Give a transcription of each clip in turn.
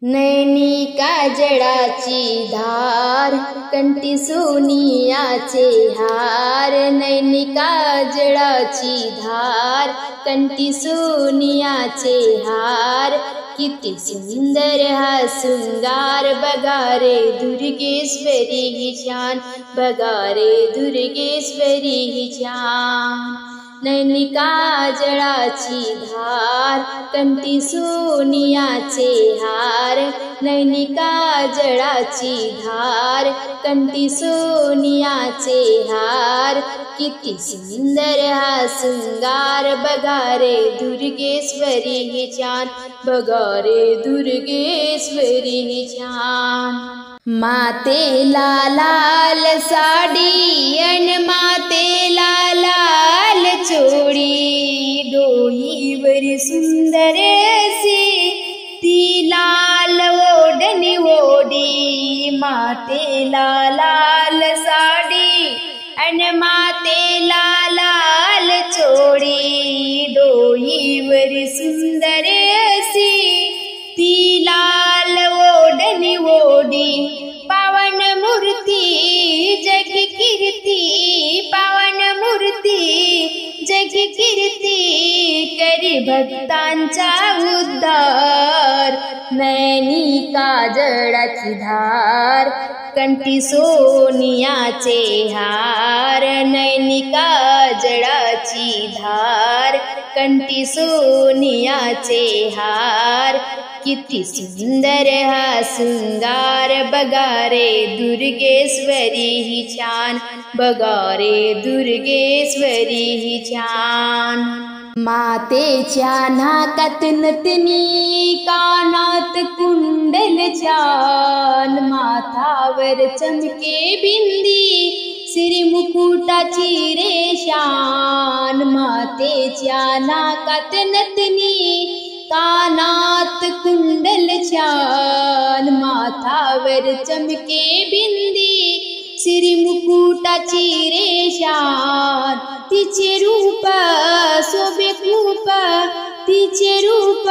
नैनी काजळाची धार, कंठी सोनियाचे हार. नैनी काजळाची धार, कंठी सोनियाचे हार. किती सुंदर हा शृंगार, बघा रे दुर्गेश्वरी ही छान, बघा रे दुर्गेश्वरी ही छान. नैनी काजळाची धार, कंठी सोनियाचे हार. नैनी काजळाची धार, कंठी सोनियाचे हार. किती सुंदर हा शृंगार, बघा रे दुर्गेश्वरी ही छान, बघा रे दुर्गेश्वरी ही छान. मातेला लाल साडी अन मातेला लाल चोळी, डोईवर सुंदर अशी ती लाल ओढणी ओढी. मातेला लाल साडी अन मातेला लाल चोळी, डोईवर सुंदर अशी ती लाल ओढणी ओढी. पावन मूर्ती जग कीर्ती, पावन मूर्ती जग कीर्ती, करी भक्तांचा उद्धार. नैनी काजळाची धार, कंठी सोनियाचे हार. नैनी काजळाची धार, कंठी सोनियाचे हार. किती सुंदर हा शृंगार, बघा रे दुर्गेश्वरी ही छान, बघा रे दुर्गेश्वरी ही छान. मातेच्या नाकात नथनी, कानात कुंडल छान. माथावर चमके बिंदी, सिरी मुकुटाची रेशान. मातेच्या नाकात नथनी, कानात कुंडल छान. माथावर चमके बिंदी, सिरी मुकुटाची रेशान. तिचे रूप शोभे खूप, तिचे रूप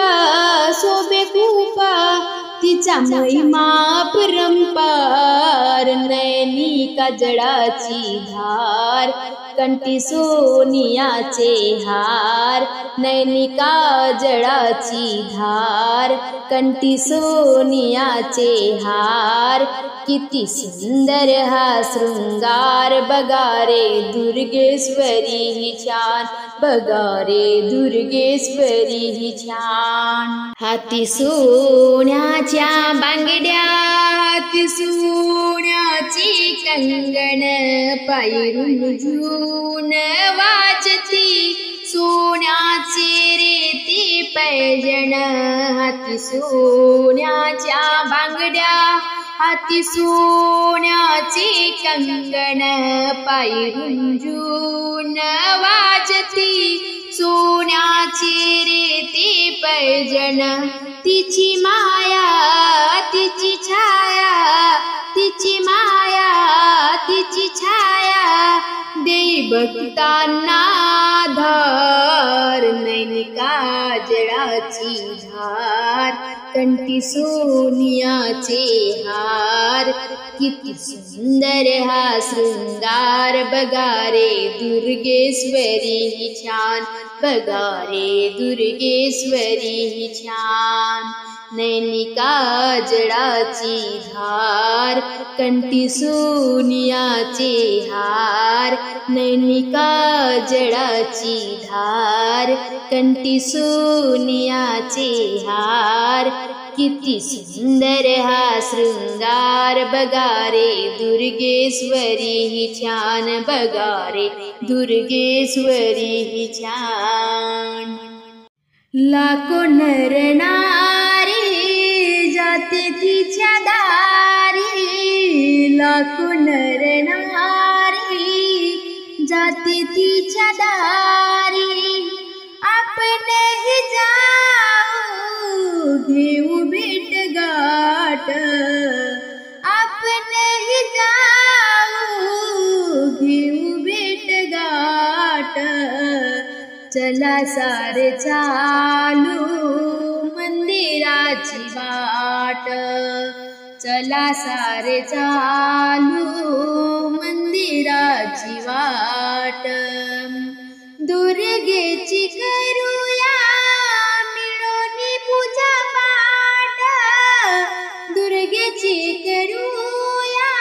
शोभे खूप, तिचा महिमा परंपार. नैनी काजळाची धार, कंठी सोनियाचे हार. नैनी काजळाची धार, कंठी सोनियाचे हार. किती सुंदर हा शृंगार, बघा रे दुर्गेश्वरी ही छान, बघा रे दुर्गेश्वरी ही छान. हाती सोन्याच्या बांगड्या, हाती सोन्याची कंगण, पायी रुंजून वाजती सोन्याचे रेती पैंजण. हाती सोन्याच्या बांगड्या, हाती सोन्याचे कंगण, पायी रुंजून वाजती सोन्याचे रेती पैंजण. तिची माया तिची छाया, तिची माया तिची छाया, देई भक्तांना धार. नैनी काजळाची धार, कंठी सोनियाचे हार. किती सुंदर हा शृंगार, बघा रे दुर्गेश्वरी ही छान, बघा रे दुर्गेश्वरी ही छान. नैनी काजळाची धार, कंठी सोनियाचे हार. नैनी काजळाची धार, कंठी सोनियाचे हार. किती सुंदर हा शृंगार, बघा रे दुर्गेश्वरी ही छान, बघा रे दुर्गेश्वरी ही छान. लाखो नर नारी जाते तिच्या दारी, लाखो नर नारी जाते तिच्या दारी. आपणही जाऊ घेऊ भेट गाठ, आपणही जाऊ घेऊ भेट गाठ. चला सारे चालू मंदिराची वाट, वाट चला सारे चालू मंदिराची वाट दुर्गेची करूया मिळून पूजा पाठ दुर्गेची करूया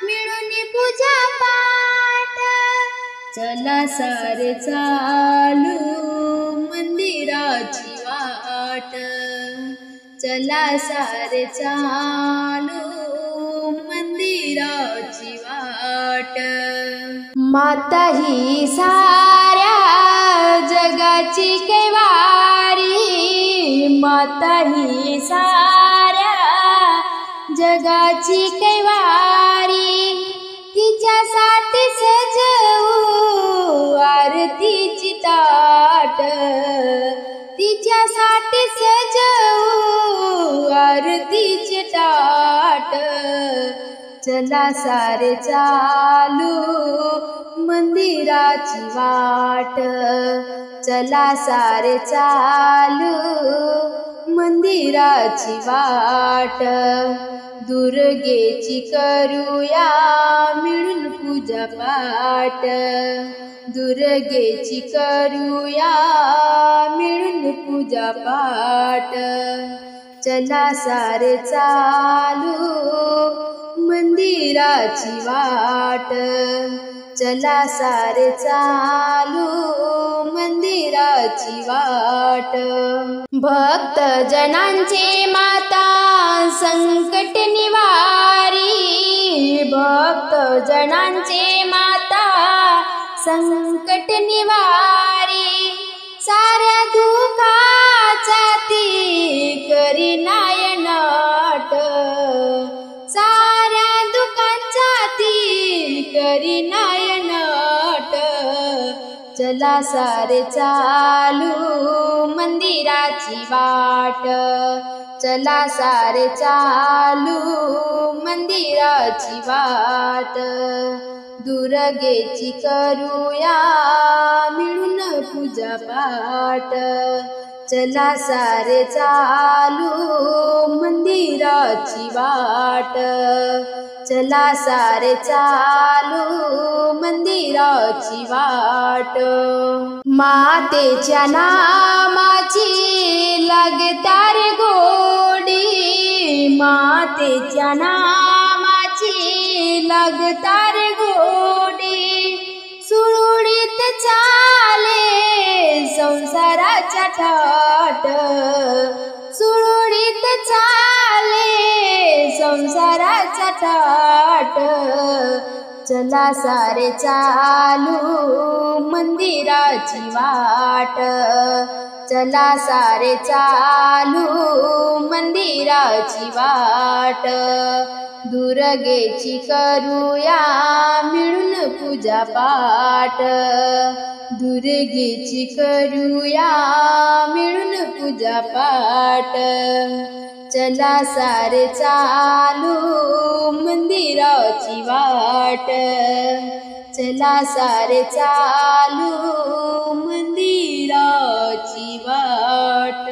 मिळून पूजा पाठ चला सारे चालू मंदिराची वाट चला सारे चालू मंदिराची वाट माता ही साऱ्या जगाची कैवारी माता ही साऱ्या जगाची कैवारी तिच्यासाठी सजवू आरतीची ताट तिच्यासाठी सजवू आरतीची ताट चला सारे चालू मंदिराची वाट चला सारे चालू मंदिराची वाट दुर्गेची करूया मिळून पूजा पाठ दुर्गेची करूया मिळून पूजा पाठ चला सारे चालू मंदिराची वाट चला सारे चालू मंदिराची वाट भक्त जनांचे माता संकट निवारी भक्त जनांचे माता संकट निवारी साऱ्या दुःखाचा ती करी नायनाट साऱ्या दुःखाचा ती करी नायनाट चला सारे चालू मंदिराची वाट चला सारे चालू मंदिराची वाट दुर्गेची करूया मिळून पूजा पाठ चला सारे चालू मंदिराची वाट चला सारे चालू मंदिराची वाट मातेच्या नामाची लागतार गोडी मातेच्या नामाची लागतार गोडी सुरळीत चाले संसाराच्या थाट सुरळीत चाले संसाराचा थाट चला सारे चालू मंदिराची वाट चला सारे चालू मंदिराची वाट दुर्गेची करूया मिळून पूजा पाठ दुर्गेची करूया मिळून पूजा पाठ चला सारे चालू मंदिराची वाट चला सारे चालू मंदिराची वाट।